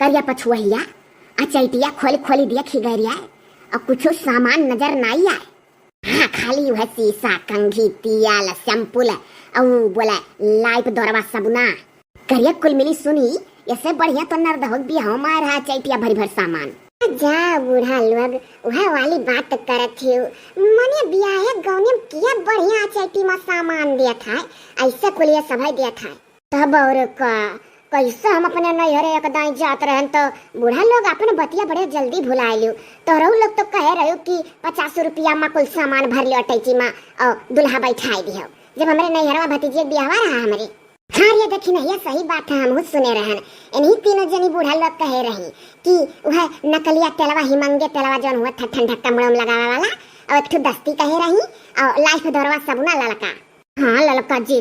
करिया पछुआ अचैटिया खोली खोली दिया खिगरिया और कुछ सामान नजर नहीं आए। हाँ खाली वह शीशा कंघी तियाल शैम्पूल और बोला लाइप दौरवा सबुना करिया कुल मिली सुनी ऐसे बढ़िया तो नर्द हो भी हमार रहा चैटिया भरी भर सामान। जा बूढ़ा लोग वह वाली बात करत थे मने बियाह गौने किया बढ़िया चैटी में सामान दिया था ऐसे कुलिया सभाई दिया था तब और का कैसे हम अपने नैहरे एक दाई जात रहन तो बूढ़ा लोग अपने बतिया बड़े जल्दी भुला लियो तो रहू लोग तो कहे रहो कि 50 रुपया में कुल सामान भर लियो टैची में और दुल्हा बैठाई दियो जब हमारे नैहरवा भतीजे बियाह रहा हमारे। हाँ ये देखी नहीं ये सही बात है हम सुने रहन इन्हीं तीनों जनी बूढ़ा लोग कहे रही कि वह नकलिया तेलवा हिमंगे तेलवा जौन हुआ था ठंडा कमड़ों में लगावा वाला और एक दस्ती कहे रही और लाइफ दौरवा सबुना ललका। हाँ ललका जी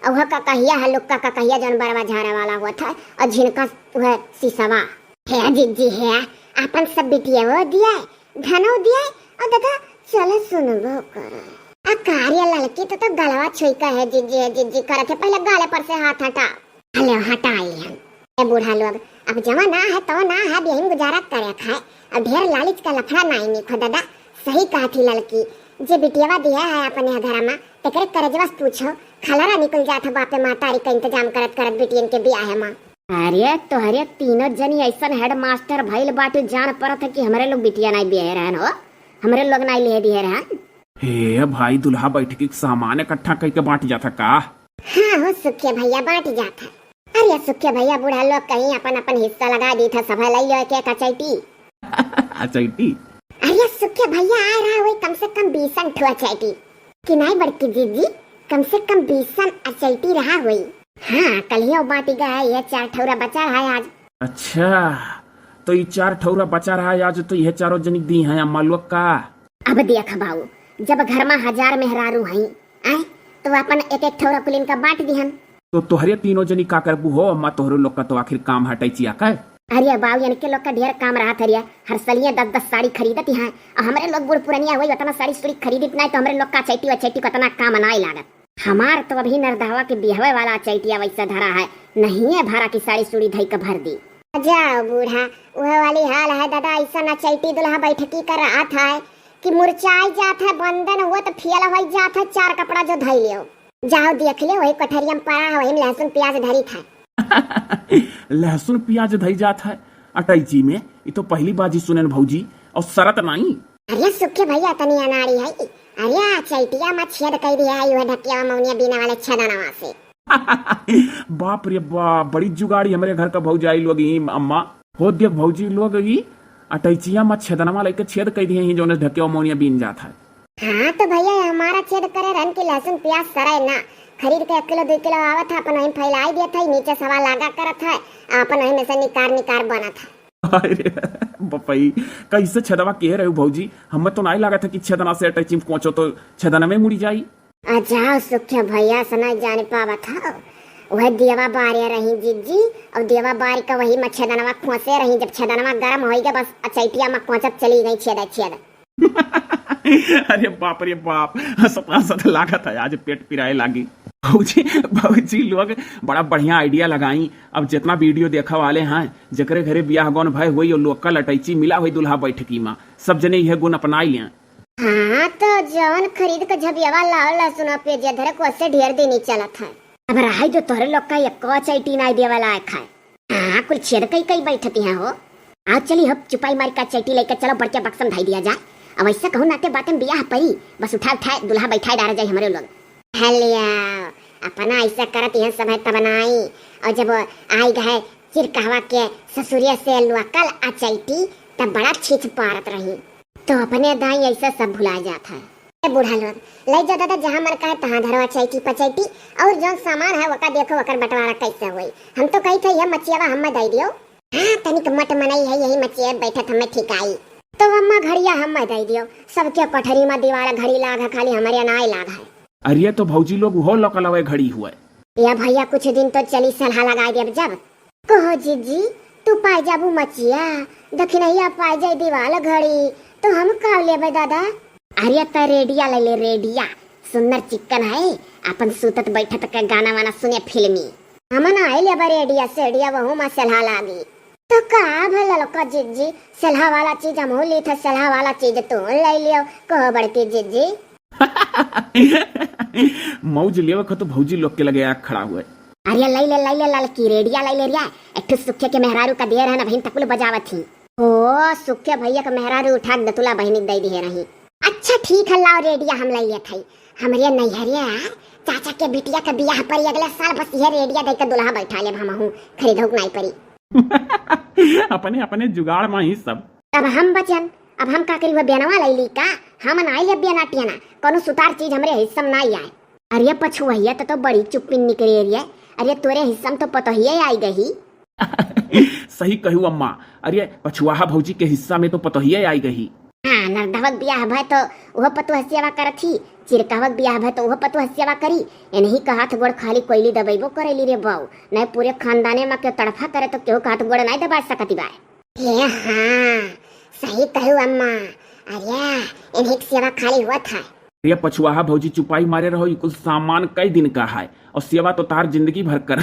और वह का कहिया है लोग का कहिया जौन बरवा झाड़ा वाला हुआ था और झिनका वह शीशवा है जी है अपन सब बिटिया वो दिया धनो दिया और दादा चलो सुनबो कर आ कार्य लड़की तो गलवा छुईका है जी करत है पहले गाले पर से हाथ हटा हले हटाई हम ये बूढ़ा लोग अब जमाना है तो ना है यही गुजारा करे खाए अब ढेर लालच का लफड़ा नहीं निको दादा सही कहा थी लड़की जे बिटियावा दिया है अपने घर में तकरे करजवास पूछो खलारा निकल जाता बापे मातारी का इंतजाम करत करत बिटियन के बियाह है मां। अरे तो हरे तीनों जनी ऐसा हेड मास्टर भइल बाटे जान परत है कि हमरे लोग बिटिया नहीं बियाह रहन हो हमरे लोग नहीं ले दिए रहन। हे भाई दुल्हा बैठकी सामान इकट्ठा करके बांट जाता का। हाँ हो सुखे भैया बांट जाता। अरे सुखे भैया बूढ़ा लोग कहीं अपन अपन हिस्सा लगा दी था सभा लाई लो के कचैटी अचैटी। अरे सुखे भैया आ रहा हुई कम से कम 20 ठुआ चैटी कि नहीं बड़की दीदी कम से कम 20 अचैटी रहा हुई। हाँ कल ही बांटी गया ये 4 ठौरा बचा रहा है आज। अच्छा तो ये 4 ठौरा बचा रहा है आज तो यह चारों जनी दी हैं अम्मा लोग का। अब देख बाबू जब घर में 1000 मेहरारू हैं आए तो अपन एक एक ठौरा कुलीन का बांट दिहन। तो तोहरे तीनों जनी का करबू हो अम्मा तोहरे लोग का तो आखिर काम हटाई चिया का। अरे बाबू इनके लोग का ढेर काम रहा था हर सलिया 10-10 साड़ी खरीदती हैं और हमारे लोग बूढ़ पुरानिया हुई उतना साड़ी सुड़ी खरीदी नहीं तो हमारे लोग का चैटी व चैटी को इतना काम नहीं लागत। हमार तो अभी नरदहवा के बिहवे वाला चैटिया वैसा धरा है नहीं है भाड़ा की साड़ी सुड़ी धई का भर दी। जाओ बूढ़ा वह वाली हाल है दादा ऐसा न चैटी दुल्हा बैठकी कर रहा था कि मुरचाई जात है बंधन हुआ तो फियल हो जात है 4 कपड़ा जो धई लियो जाओ देख ले वही कठरिया में पड़ा है वही लहसुन प्याज धरी था। लहसुन प्याज धई जात है अटैची में ये तो पहली बाजी सुनन भौजी और शरत नहीं। अरे सुखे भैया तनी अनाड़ी है अरे चैटिया में छेद कर दिया है यह ढकिया मौनिया बिना वाले छेदनवा से। बाप रे बाप बड़ी जुगाड़ी हमारे घर का भौजाई लोग ही अम्मा हो देख भौजी लोग ही अटैचिया में छेदनवा लेके छेद कर दिए जो ढकिया मौनिया बिन जाता है। हाँ तो भैया हमारा छेद करे रहन के लहसुन प्याज सराय ना खरीद के 1 किलो 2 किलो आवा था अपन वहीं फैलाई दिया था नीचे सवा लगा कर था अपन वहीं में से निकार बना था। अरे बपई कैसे छेदवा कह रहे हो भौजी हमें तो नहीं लगा था कि छेदना से अटैची में पहुंचो तो छेदना में मुड़ी जाई। जाओ सुखे भैया सुना जाने पावा था वह देवा बारिया रही जीजी और देवा बारी का वही में छेदनवा खोसे रही जब छेदनवा गर्म हो गया बस अचैटिया में खोचत चली गई छेद। अरे बाप रे बाप सत लागत है आज पेट पिराए लागी। भौजी लोग बड़ा बढ़िया आइडिया लगाई अब जितना वीडियो देखा वाले हैं जकरे घरे बियाह गौन भाई हुई और लोकल अटैची मिला हुई दुल्हा बैठकी में सब जने यह गुण अपनाई लिया। हाँ तो जौन खरीद के झबियावा लाओ लहसुन पे जधरे को से ढेर दिन ही चलत है अब रहा जो तोहरे लोग का एक चैटी नहीं देवा लायक खाए। हाँ कुल छेद कई बैठती हैं हो आज चली हम चुपाई मार का चैटी लेकर चलो बड़के बक्सम ढाई दिया जाए अब ऐसा कहूँ नाते बातें बियाह परी बस उठा दुल्हा बैठा डाल जाए हमारे लोग हलिया अपना ऐसा करत यह सब है तबनाई और जब आई गए चिरकहवा के ससुरिया से लोकल अचैटी तब बड़ा छीछ पारत रही तो अपने दाई ऐसा सब भुला जाता है। बूढ़ा लोग ले जा दादा जहाँ मन का है तहाँ धरो अचैटी पचैटी और जो सामान है वका देखो वकर बंटवारा कैसे हुई हम तो कही थे यह मचियावा हमें दे दियो। हाँ तनिक मट मनाई है यही मचिया बैठत हमें ठीक आई तो अम्मा घड़िया हमें दे दियो सबके पठरी में दीवार घड़ी लाग खाली हमारे अनाई लाग है। अरे तो भौजी लोग हो लकलवे घड़ी हुए या भैया कुछ दिन तो चली सलाह लगा दे जब कहो जीजी तू पाई जाबू मचिया दखिनैया पाई जाए दीवार घड़ी तो हम का लेबे दादा। अरे तो रेडिया ले रेडिया सुंदर चिकन है अपन सुतत बैठत के गाना वाना सुने फिल्मी हमन आए लेबे रेडिया से रेडिया वहु में सलाह लागी तो का भला लका जीजी सलाह वाला चीज हम ली था, सलाह वाला चीज तू ले लियो कहो बड़की जीजी। मौज लेवे खो तो भौजी लोग के लगे आग खड़ा हुए। अरे ले लड़की रेडिया ले रिया एक सुखे के मेहरारू का देर है ना बहन तकुल बजावत थी। ओ सुखे भैया का मेहरारू उठा दतुला बहनी दे दी है रही। अच्छा ठीक है लाओ रेडिया हम ले लिए थे। हमरे नैहरिया चाचा के बिटिया का बियाह पर अगले साल बस ये रेडिया दे के दुल्हा बैठा ले हमहू खरीदो नहीं पड़ी। अपने अपने जुगाड़ में ही सब। तब हम बचन अब हम का करी वो बेनवा ले ली का हम ना ले बेना टियाना कोनो सुतार चीज हमरे हिस्सा में नहीं आए। अरे पछुआ तो बड़ी चुप्पी निकले रे। अरे तोरे हिस्सा में तो पता ही आई गई। सही कहू अम्मा। अरे पछुआहा भौजी के हिस्सा में तो पता ही आई गई। हाँ नरदवक बियाह भय तो वह पतु हस्यावा करत थी, चिरकावक बियाह भय तो वह पतु हस्यावा करी। इन्हीं का हाथ गोड़ खाली कोयली दबेबो करेली रे बाऊ। नहीं पूरे खानदाने में के तड़फा करे तो केहू का हाथ गोड़ नहीं दबा सकती बा। हे हाँ सही कहू अम्मा। अरे इन्हीं की सेवा खाली हुआ था। ये पछुआहा भौजी चुपाई मारे रहो कुछ सामान कई दिन का है और सेवा तो तार जिंदगी भर कर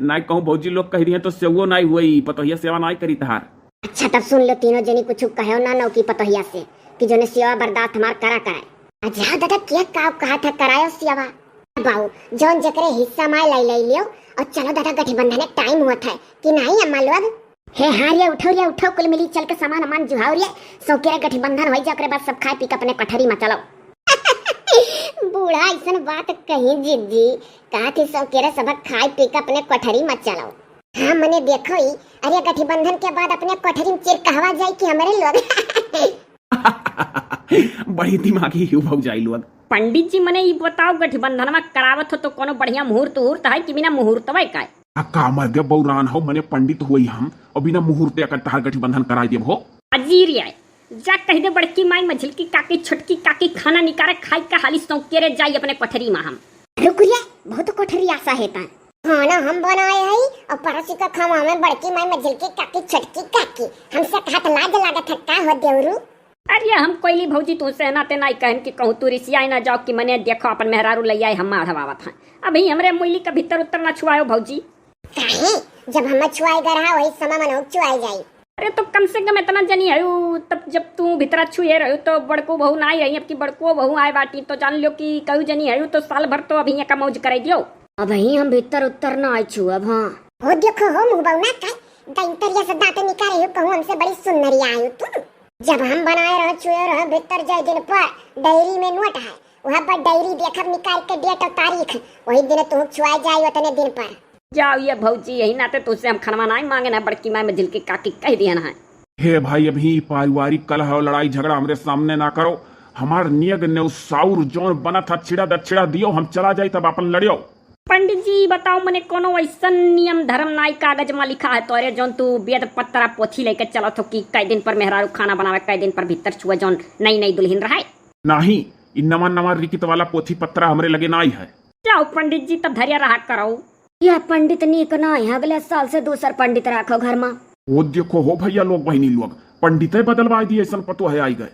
नहीं कहूँ भौजी लोग कह रही है तो सेवो नहीं हुई पतोहिया सेवा नहीं करी तार। अच्छा तब सुन लो तीनों जनी कुछ कहो ना नौ की पतोहिया से कि जो ने सेवा बर्दाश्त हमार करा कराए। अच्छा दादा क्या कहा था करायो सेवा बाऊ जौन जकरे हिस्सा माय ले लियो और चलो दादा गठबंधन टाइम हुआ था कि नहीं अम्मा लोग। हे हाँ रे उठो कुल मिली चल के सामान अमान जुहाओ रे सौकेरा गठबंधन हो जाए बाद सब खाए पी के अपने कठरी में चलो। बूढ़ा ऐसा बात कहीं जीजी कहा थी सौकेरा सब खाए पी के अपने कठरी में चलो। हाँ मने देखो ही अरे गठबंधन के बाद अपने कोठरी में चिर कहवा जाए कि हमारे लोग। बड़ी दिमागी ही भग जाई लोग। पंडित जी मने ये बताओ गठबंधन में करावत हो तो कोनो बढ़िया मुहूर्त उहूर्त है कि बिना मुहूर्त है का? का मर गए बौरान हो मने पंडित हुई हम और बिना मुहूर्त या तार गठबंधन कराई देब हो। अजीर है जा कह दे बड़की माई मझिलकी काकी छोटकी काकी खाना निकारे खाई का हाली सौकेरे जाई अपने कोठरी में हम। रुकिए बहुत कोठरी आशा है ता खाना हम बनाए है और पड़ोसी का खावा में बड़की माई मझिलकी काकी छोटकी काकी हमसे हाथ लाज लागत है का हो देवरू। अरे हम कोयली भौजी तू से नाते नहीं कहन कि कहूँ तू रिसिया ना जाओ कि मने देखो अपन मेहरारू ले आए हम आधवावत हैं अभी हमरे मुइली का भीतर उत्तर ना छुआयो भौजी। काहे जब हम छुआई गरहा वही समय मन छुआई जाई। अरे तो कम से कम इतना जनी है तब जब तू भीतर छुए रहो तो बड़को बहू ना आई रही अब की बड़को बहू आए बाटी तो जान लो कि कहू जनी है तो साल भर तो अभी का मौज करे दियो। अब ही हम भीतर उत्तर ना आई छु अब। हाँ हो देखो हो मुंह बउना का दैंतरिया से दांत निकाले हो कहूं हमसे बड़ी सुंदरी आई तू। जब हम बनाए रहो छुए रहो भीतर जाए दिन पर डायरी में नोट है वहां पर डायरी देखब निकाल के डेट और तारीख वही दिन तू छुआ जाए उतने दिन पर जाओ ये भौजी यही नाते तुझसे हम खनवा नहीं मांगे ना बड़की माई में झिलकी काकी कह दिया ना है। हे भाई अभी पारिवारिक कलह और लड़ाई झगड़ा हमरे सामने ना करो। हमार नियग ने साउर जोन बना था छिड़ा दछिड़ा दियो हम चला जाई तब अपन लड़ियो। पंडित जी बताओ मने कोनो ऐसा नियम धर्म नाई कागज में लिखा है तोरे जोन तू वेद पत्रा पोथी लेके चलो तो कि कई दिन पर मेहरारू खाना बनावे कई दिन पर भीतर छुआ जोन नई नई दुल्हन रहे नहीं इन नवा रिकित वाला पोथी पत्रा हमरे लगे ना है। जाओ पंडित जी तब धैर्य रहा करो। यह पंडित नीक ना है अगले साल से दूसर पंडित रखो घर में। वो देखो हो भैया लोग बहनी लोग पंडित बदलवा दिए ऐसा पतो है आई गए।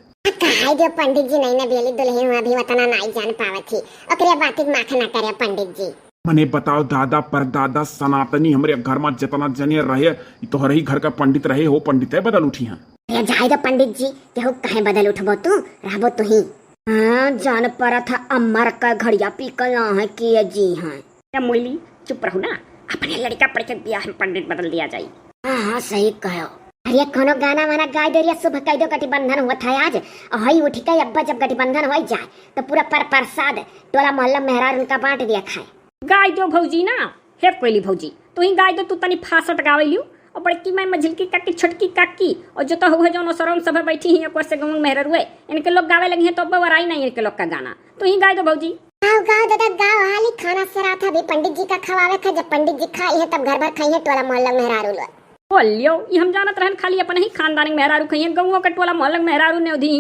जो पंडित जी नहीं ना बेली दुल्हन अभी वतना नहीं जान पावत थी ओकरे बात माख ना करे पंडित जी। मने बताओ दादा परदादा सनातनी हमरे घर में जितना जने रहे तो हर ही घर का पंडित रहे हो पंडित बदल उठी हैं। ये जाए तो पंडित जी केहू कहे बदल उठबो तू रहबो तू ही। हाँ जान पड़ा था अमर का घड़िया पीकल ना है कि ये जी हैं। क्या मुइली चुप रहो ना अपने लड़का पढ़ के ब्याह में पंडित बदल दिया जाए। हाँ सही कहो। अरे कोनो गाना वाना गाय दे सुबह कह दो गठबंधन हुआ था आज और हई उठ के अब्बा जब गठबंधन हो जाए तो पूरा प्रसाद टोला मोहल्ला मेहरार उनका बांट दिया खाए। गाय दो भौजी ना हे कोयली भौजी तू ही गाय दो तू तनी फासट गावे लियो और बड़की माई मझिलकी काकी छोटकी काकी और जो तो हो जो सरम सब बैठी ही ऊपर से गंग मेहर हुए इनके लोग गावे लगी हैं तो बवराई नहीं इनके लोग का गाना तू ही गाय दो भौजी। गाँव दादा गाँव हाली खाना सरा था भी पंडित जी का खवावे था जब पंडित जी खाई है तब घर भर खाई है टोला मोहल्ला मेहरारू लोग। बोलियो ये हम जानत रहन खाली अपने ही खानदानी मेहरारू खाई है गौवा का टोला मोहल्ला मेहरारू ने दी।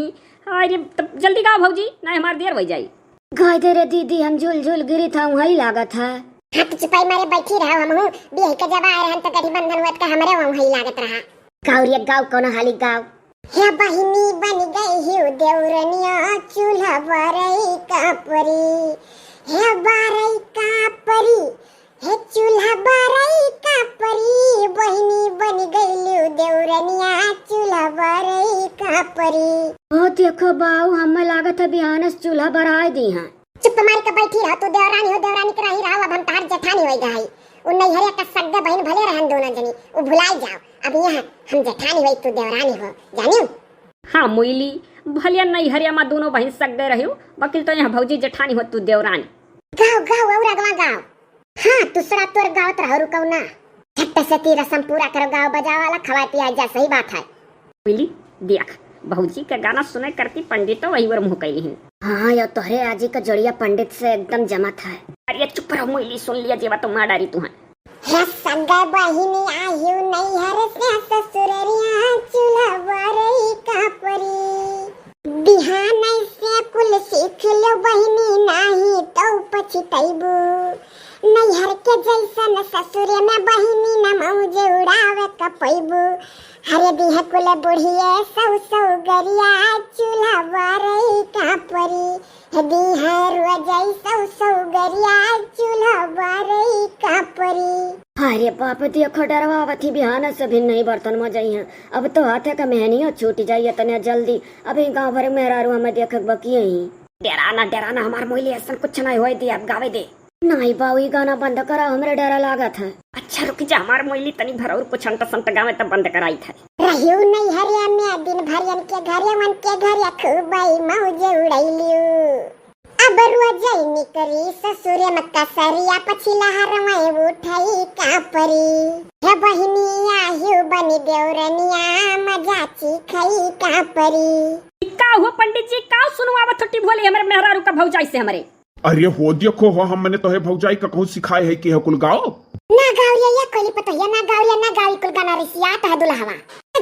अरे तब जल्दी गाओ भौजी ना हमार देर हो जाई। गाय दे रे दीदी हम झूल झूल गिरी था वही लागत है। हाथ चिपाई मारे बैठी रहो हम हूं बियाह के जब आए रहन तो गठबंधन हुआ का हमरे वही लागत रहा। गाँव गाँव कोनो हाली गाँव हे बहिनी बन गई ही देवरनिया चूल्हा बारई का परी हे बारई का परी हे चूल्हा बारई का परी बहिनी बन गईलू देवरनिया चूल्हा बारई का परी। ओ देखो बाऊ हमें लागत है बिहानस चूल्हा बढ़ाई दी हैं। चुप मार के बैठी रहो, तू देवरानी हो देवरानी के रही रहो, अब हम तार जेठानी होई गई। उन नैहरिया का सग्गे बहन भले रहन दोनों जनी, वो भुलाई जाओ। अब यहाँ हम जेठानी होई तू देवरानी हो, जानियो। हाँ मोइली भलिया नहीं हरिया माँ दोनों बहन सग्गे रहियो, वकील तो यहाँ भौजी जेठानी हो तू देवरानी। गाओ गाओ और अगवा गाओ। हाँ दूसरा तोर गावत रहो, रुको ना। झट से ती रसम पूरा करो, गाओ बजाओ वाला खवा पिया जा, सही बात है। मोइली देख भौजी का गाना सुने करती पंडित तो वही वर मुँह कैली हैं। हाँ या तोहरे आजी का जोड़िया पंडित से एकदम जमा था। अरे चुप रहो मोइली, सुन लिया जेवा तो मार डारी तू है। हे सगा बहिनी आयु नैहर से ससुररिया चूल्हा बारई का परी। बिहान से कुल सीख लो बहिनी, नाही तो पछतैबू। नैहर के जैसन ससुरे में बहिनी न मौज उड़ावे कपैबू। हरे दिह कुल बुढ़िए सौ गरिया चूल्हा बारई का परी। हे दिह रोजई सौ गरिया चूल्हा बारई का परी। अरे बाप देखो डरवावती बिहान से भी नहीं बर्तन में जाई हैं। अब तो हाथे का मेहनियो छूट जाइए तने जल्दी। अभी गांव भर में मेहरारू हमें देख बकिए ही। डराना हमार मोइली ऐसा कुछ नहीं होई दी, अब गावे दे। नहीं बाऊ ये गाना बंद करा, हमरे डरा लागत है। अच्छा रुक जा, हमार मोइली तनी भर और कुछ अंत संत गावे तब बंद कराई था। रहियो नहीं हरिया में दिन भरियन के घरे मन के घरे खूबई मौज उड़ैलियो। अब रोजई निकरी ससुरे में कसरिया पछिला हरमय उठई का परी। हे बहिनी आयु बनी देवरनिया मजा चिखई का परी। का हुआ पंडित जी, का सुनवावत छोटी भोली हमरे मेहरारू का भौजाई से हमरे। अरे हो देखो हो, हम मैंने तोहे भौजाई का कहूँ सिखाए है कि कुल गाओ ना गावरिया या कोली पतोया ना गावी कुल गाना रिसिया ता दुल्हवा।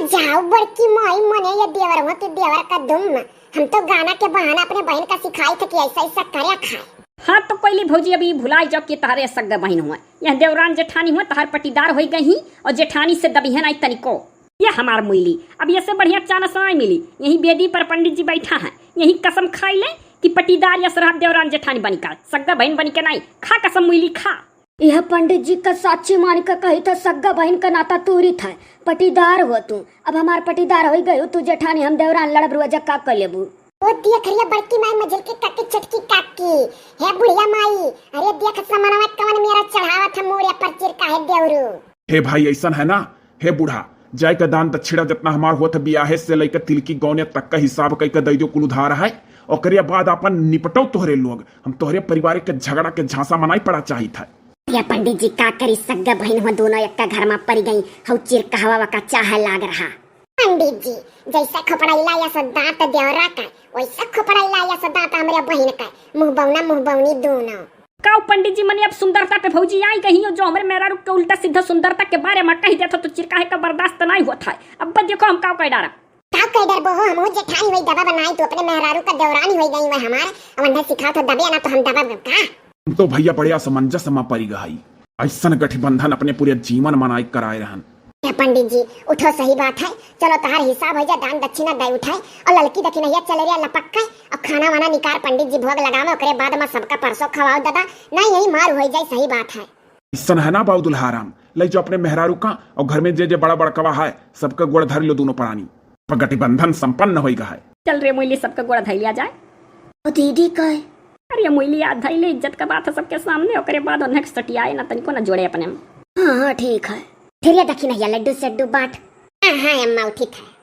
जाओ बड़की मोई मने ये देवर हो तू देवर का दुम। हम तो गाना के बहाना अपने बहन का सिखाई थे कि ऐसा ऐसा करे खाए। हाँ तो पहली भौजी अभी भुलाई जाओ कि तारे सग्गा बहन हुआ, यह देवरान जेठानी हुआ तहार पटीदार हो गई ही, और जेठानी से दबिहन आई तनिको। ये हमार मोइली अब ये से बढ़िया चानस नहीं मिली। यही बेदी पर पंडित जी बैठा है, यही कसम खाई ले कि पटीदार या श्राद्ध देवरान जेठानी बनी का, सग्गा बहन बनी के नहीं। खा कसम मोइली खा। यह पंडित जी का साक्षी मान का कही था, सग्गा बहन का नाता तूरी था, पटीदार हो तू। अब हमार पटीदार हो गई तू जेठानी, हम देवरान लड़ब रुआ का कर लेबू। ओ देख रिया बड़की माई मजल के काकी चटकी काकी। हे बुढ़िया माई, अरे देख समनवा कवन मेरा चढ़ावा था मोड़िया पर चिर का है देवरू। हे भाई ऐसा है ना, हे बूढ़ा जाय का दान दक्षिणा जितना हमार होत बियाहे से लेकर तिलकी गौने तक का हिसाब कई का दई दो कुल उधार है। और करिया बाद अपन निपटो तोहरे लोग, हम तोहरे परिवार के झगड़ा के झांसा मनाई पड़ा चाहिए था। या पंडित जी का करी सग्गा बहन हो दोनों एक घर में पड़ गई, हौ चिर कहवा का चाह लाग रहा। पंडित जी जैसा खपड़ाइला या सदात देवरा का, वैसा खपड़ाइला या सदात हमरे बहन का, मुंह बौनी दोनों। काऊ पंडित जी मने अब सुंदरता पे भौजी आई कहीं जो हमरे मेहरारू के उल्टा सीधा सुंदरता के बारे में कह देता तो चिरकाहे का बर्दाश्त नहीं होता है। अब देखो हम काऊ कह डारा काऊ कह डर बहो, हम जेठानी वही दबा बनाई तो अपने मेहरारू का देवरानी हो गई। वह हमारे अवंडा सिखा तो दबे ना तो हम दबा का। तो भैया बड़े असमंजस में पड़ी गई, ऐसा गठबंधन अपने पूरे जीवन मनाई कराए रहन। पंडित जी उठो, सही बात है, चलो तहार हिसाब हो जा, दान दक्षिणा दे उठाए और लड़की दक्षिणा चले रिया लपक और खाना वाना निकाल पंडित जी भोग लगाओ, ओकरे बाद में सबका परसों खवाओ दादा, नहीं यही मार हो जाए। सही बात है। ऐसा है ना बाबू दुल्हाराम, ले जो अपने मेहरारू का और घर में जे बड़ा बड़कवा है सबका गोड़ धर लो दोनों प्राणी, पर गठबंधन संपन्न हो गया है। चल रे मोइली सबका गोड़ धैलिया जाए। ओ दीदी का अरे मोइली याद धैले इज्जत का बात है सबके सामने, ओकरे बाद उन्हें सटियाए ना तनिको ना जोड़े अपने में। हाँ ठीक है, फिर ये दक्षिणा लड्डू सड्डू बाट। हाँ अम्मा ठीक है।